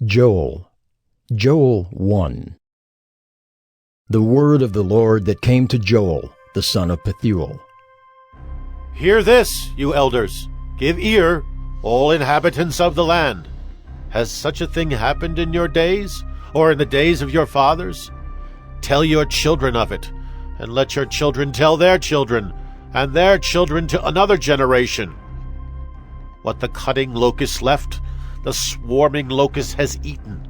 Joel 1. The word of the Lord that came to Joel, the son of Pethuel. Hear this, you elders. Give ear, all inhabitants of the land. Has such a thing happened in your days, or in the days of your fathers? Tell your children of it, and let your children tell their children, and their children to another generation. What the cutting locust left, the swarming locust has eaten.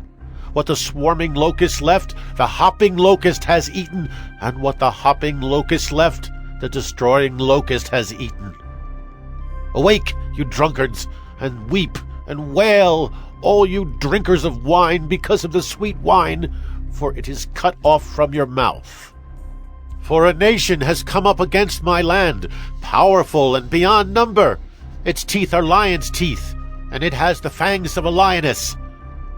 What the swarming locust left, the hopping locust has eaten, and what the hopping locust left, the destroying locust has eaten. Awake, you drunkards, and weep and wail, all you drinkers of wine, because of the sweet wine, for it is cut off from your mouth. For a nation has come up against my land, powerful and beyond number. Its teeth are lion's teeth, and it has the fangs of a lioness.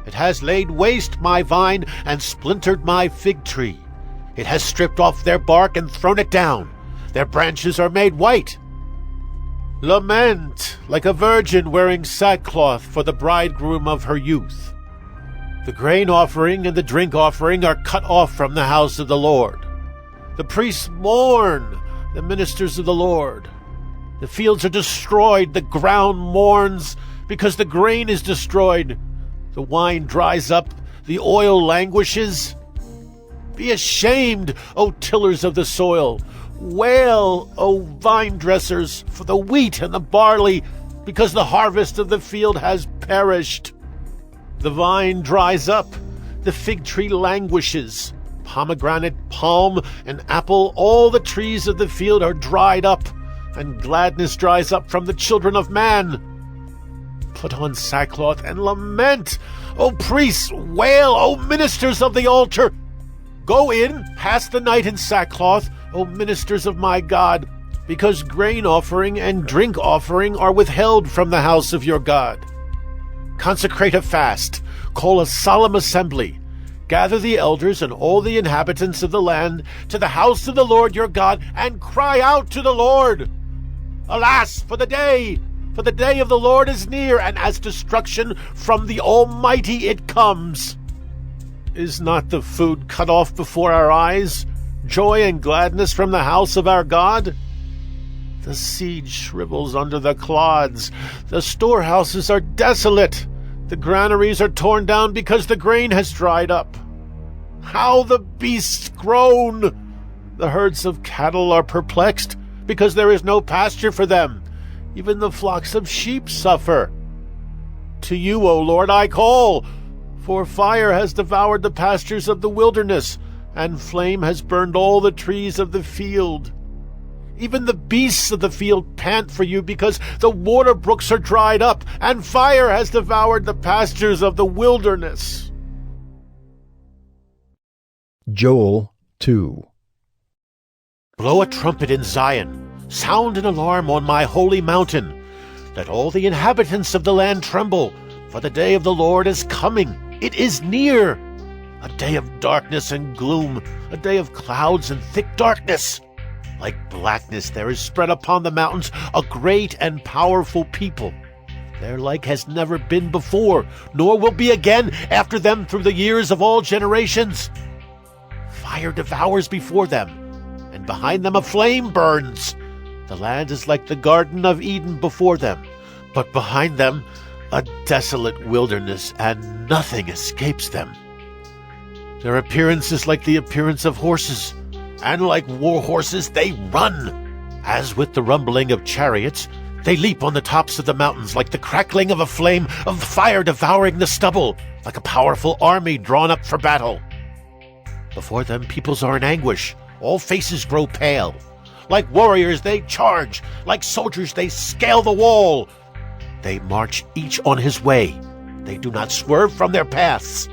It has laid waste my vine and splintered my fig tree. It has stripped off their bark and thrown it down. Their branches are made white. Lament like a virgin wearing sackcloth for the bridegroom of her youth. The grain offering and the drink offering are cut off from the house of the Lord. The priests mourn, the ministers of the Lord. The fields are destroyed, the ground mourns, because the grain is destroyed. The wine dries up, the oil languishes. Be ashamed, O tillers of the soil. Wail, O vine dressers, for the wheat and the barley, because the harvest of the field has perished. The vine dries up, the fig tree languishes. Pomegranate, palm, and apple, all the trees of the field are dried up, and gladness dries up from the children of man. Put on sackcloth and lament, O priests, wail, O ministers of the altar. Go in, pass the night in sackcloth, O ministers of my God, because grain offering and drink offering are withheld from the house of your God. Consecrate a fast, call a solemn assembly. Gather the elders and all the inhabitants of the land to the house of the Lord your God, and cry out to the Lord. Alas, for the day of the Lord is near, and as destruction from the Almighty it comes. Is not the food cut off before our eyes, joy and gladness from the house of our God? The seed shrivels under the clods, the storehouses are desolate, the granaries are torn down because the grain has dried up. How the beasts groan! The herds of cattle are perplexed, because there is no pasture for them. Even the flocks of sheep suffer. To you, O Lord, I call, for fire has devoured the pastures of the wilderness, and flame has burned all the trees of the field. Even the beasts of the field pant for you, because the water brooks are dried up, and fire has devoured the pastures of the wilderness. Joel 2. Blow a trumpet in Zion. Sound an alarm on my holy mountain. Let all the inhabitants of the land tremble, for the day of the Lord is coming. It is near. A day of darkness and gloom, a day of clouds and thick darkness. Like blackness there is spread upon the mountains a great and powerful people. Their like has never been before, nor will be again after them through the years of all generations. Fire devours before them, and behind them a flame burns. The land is like the Garden of Eden before them, but behind them a desolate wilderness, and nothing escapes them. Their appearance is like the appearance of horses, and like war horses they run. As with the rumbling of chariots, they leap on the tops of the mountains like the crackling of a flame of fire devouring the stubble, like a powerful army drawn up for battle. Before them peoples are in anguish, all faces grow pale. Like warriors they charge, like soldiers they scale the wall. They march each on his way. They do not swerve from their paths.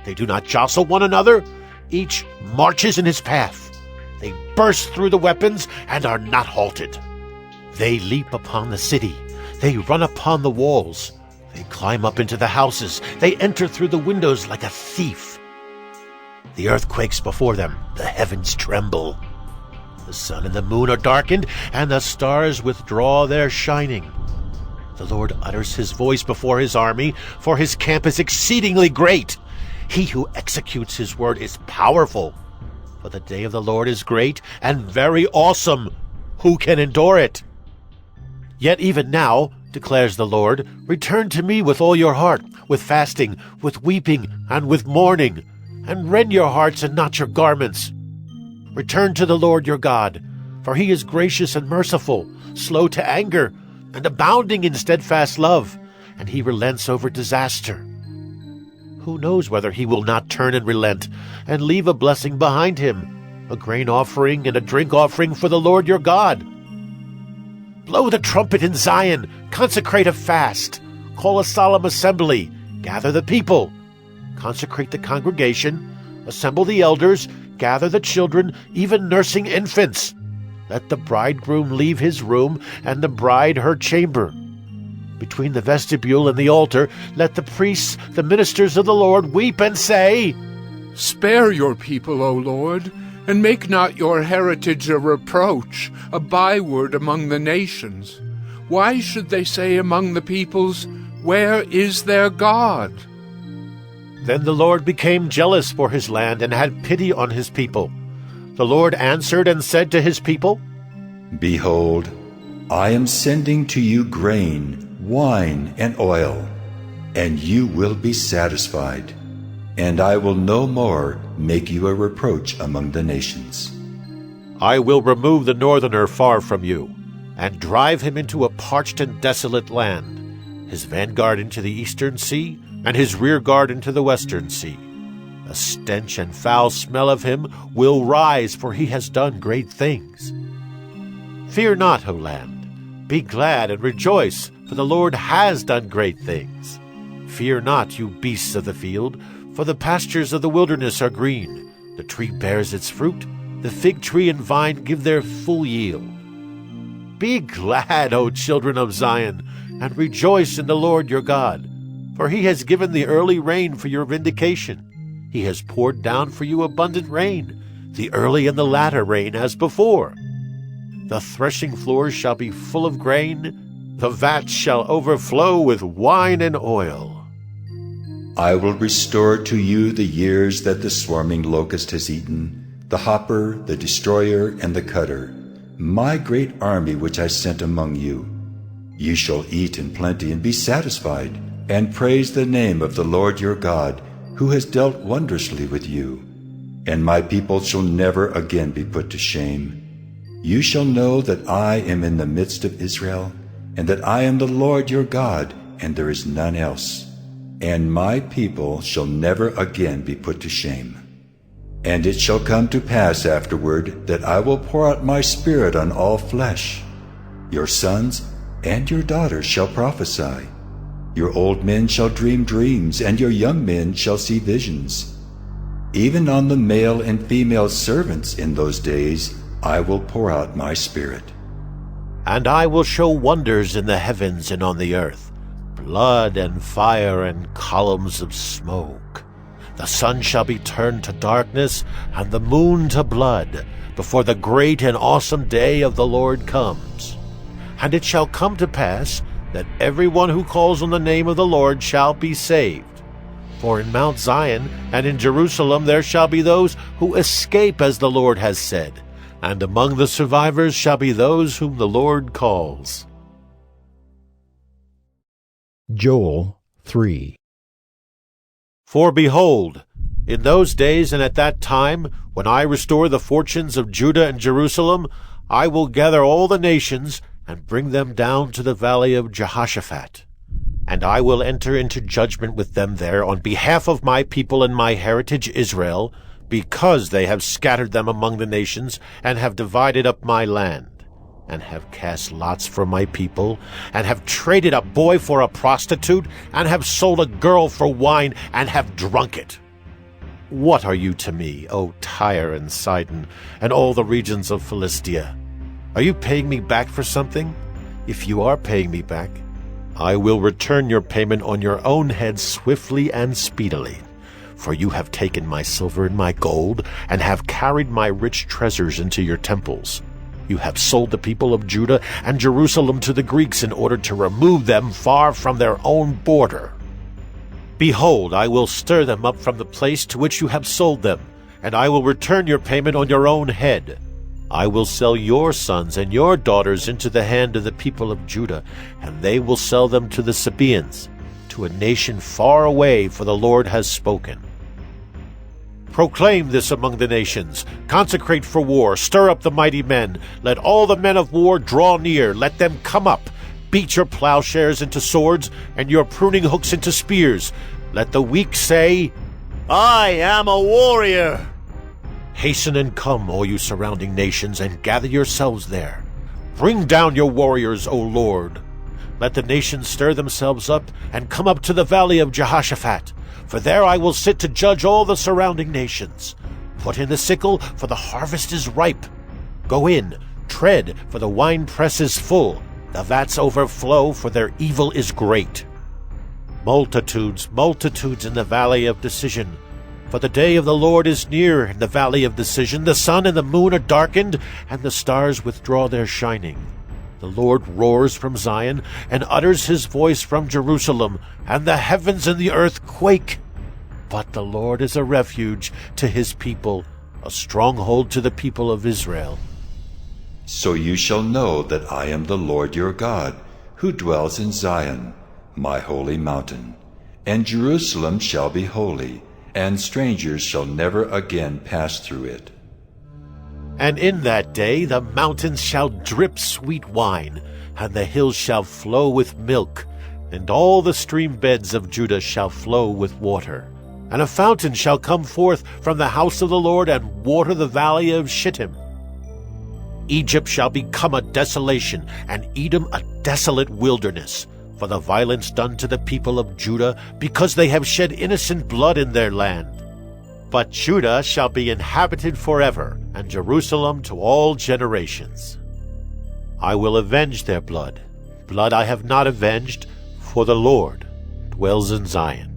They do not jostle one another. Each marches in his path. They burst through the weapons and are not halted. They leap upon the city. They run upon the walls. They climb up into the houses. They enter through the windows like a thief. The earth quakes before them. The heavens tremble. The sun and the moon are darkened, and the stars withdraw their shining. The Lord utters his voice before his army, for his camp is exceedingly great. He who executes his word is powerful. For the day of the Lord is great and very awesome. Who can endure it? Yet even now, declares the Lord, return to me with all your heart, with fasting, with weeping, and with mourning, and rend your hearts and not your garments. Return to the Lord your God, for he is gracious and merciful, slow to anger, and abounding in steadfast love, and he relents over disaster. Who knows whether he will not turn and relent, and leave a blessing behind him, a grain offering and a drink offering for the Lord your God. Blow the trumpet in Zion, consecrate a fast, call a solemn assembly, gather the people, consecrate the congregation, assemble the elders, gather the children, even nursing infants. Let the bridegroom leave his room, and the bride her chamber. Between the vestibule and the altar, let the priests, the ministers of the Lord, weep and say, Spare your people, O Lord, and make not your heritage a reproach, a byword among the nations. Why should they say among the peoples, Where is their God? Then the Lord became jealous for his land and had pity on his people. The Lord answered and said to his people, Behold, I am sending to you grain, wine, and oil, and you will be satisfied, and I will no more make you a reproach among the nations. I will remove the northerner far from you, and drive him into a parched and desolate land, his vanguard into the eastern sea, and his rear guard into the western sea. A stench and foul smell of him will rise, for he has done great things. Fear not, O land. Be glad and rejoice, for the Lord has done great things. Fear not, you beasts of the field, for the pastures of the wilderness are green. The tree bears its fruit, the fig tree and vine give their full yield. Be glad, O children of Zion, and rejoice in the Lord your God, for he has given the early rain for your vindication. He has poured down for you abundant rain, the early and the latter rain as before. The threshing floors shall be full of grain, the vats shall overflow with wine and oil. I will restore to you the years that the swarming locust has eaten, the hopper, the destroyer, and the cutter, my great army which I sent among you. You shall eat in plenty and be satisfied, and praise the name of the Lord your God, who has dealt wondrously with you. And my people shall never again be put to shame. You shall know that I am in the midst of Israel, and that I am the Lord your God, and there is none else. And my people shall never again be put to shame. And it shall come to pass afterward that I will pour out my Spirit on all flesh. Your sons and your daughters shall prophesy. Your old men shall dream dreams, and your young men shall see visions. Even on the male and female servants in those days I will pour out my Spirit. And I will show wonders in the heavens and on the earth, blood and fire and columns of smoke. The sun shall be turned to darkness, and the moon to blood, before the great and awesome day of the Lord comes. And it shall come to pass that everyone who calls on the name of the Lord shall be saved. For in Mount Zion and in Jerusalem there shall be those who escape, as the Lord has said, and among the survivors shall be those whom the Lord calls. Joel 3. For behold, in those days and at that time, when I restore the fortunes of Judah and Jerusalem, I will gather all the nations and bring them down to the valley of Jehoshaphat. And I will enter into judgment with them there on behalf of my people and my heritage Israel, because they have scattered them among the nations, and have divided up my land, and have cast lots for my people, and have traded a boy for a prostitute, and have sold a girl for wine, and have drunk it. What are you to me, O Tyre and Sidon, and all the regions of Philistia? Are you paying me back for something? If you are paying me back, I will return your payment on your own head swiftly and speedily. For you have taken my silver and my gold, and have carried my rich treasures into your temples. You have sold the people of Judah and Jerusalem to the Greeks in order to remove them far from their own border. Behold, I will stir them up from the place to which you have sold them, and I will return your payment on your own head. I will sell your sons and your daughters into the hand of the people of Judah, and they will sell them to the Sabaeans, to a nation far away, for the Lord has spoken. Proclaim this among the nations. Consecrate for war. Stir up the mighty men. Let all the men of war draw near. Let them come up. Beat your plowshares into swords, and your pruning hooks into spears. Let the weak say, I am a warrior. Hasten and come, all you surrounding nations, and gather yourselves there. Bring down your warriors, O Lord. Let the nations stir themselves up, and come up to the valley of Jehoshaphat. For there I will sit to judge all the surrounding nations. Put in the sickle, for the harvest is ripe. Go in, tread, for the winepress is full. The vats overflow, for their evil is great. Multitudes, multitudes in the valley of decision. For the day of the Lord is near in the valley of decision. The sun and the moon are darkened, and the stars withdraw their shining. The Lord roars from Zion, and utters his voice from Jerusalem, and the heavens and the earth quake. But the Lord is a refuge to his people, a stronghold to the people of Israel. So you shall know that I am the Lord your God, who dwells in Zion, my holy mountain. And Jerusalem shall be holy, and strangers shall never again pass through it. And in that day the mountains shall drip sweet wine, and the hills shall flow with milk, and all the stream beds of Judah shall flow with water. And a fountain shall come forth from the house of the Lord, and water the valley of Shittim. Egypt shall become a desolation, and Edom a desolate wilderness, for the violence done to the people of Judah, because they have shed innocent blood in their land. But Judah shall be inhabited forever, and Jerusalem to all generations. I will avenge their blood. Blood I have not avenged, for the Lord dwells in Zion.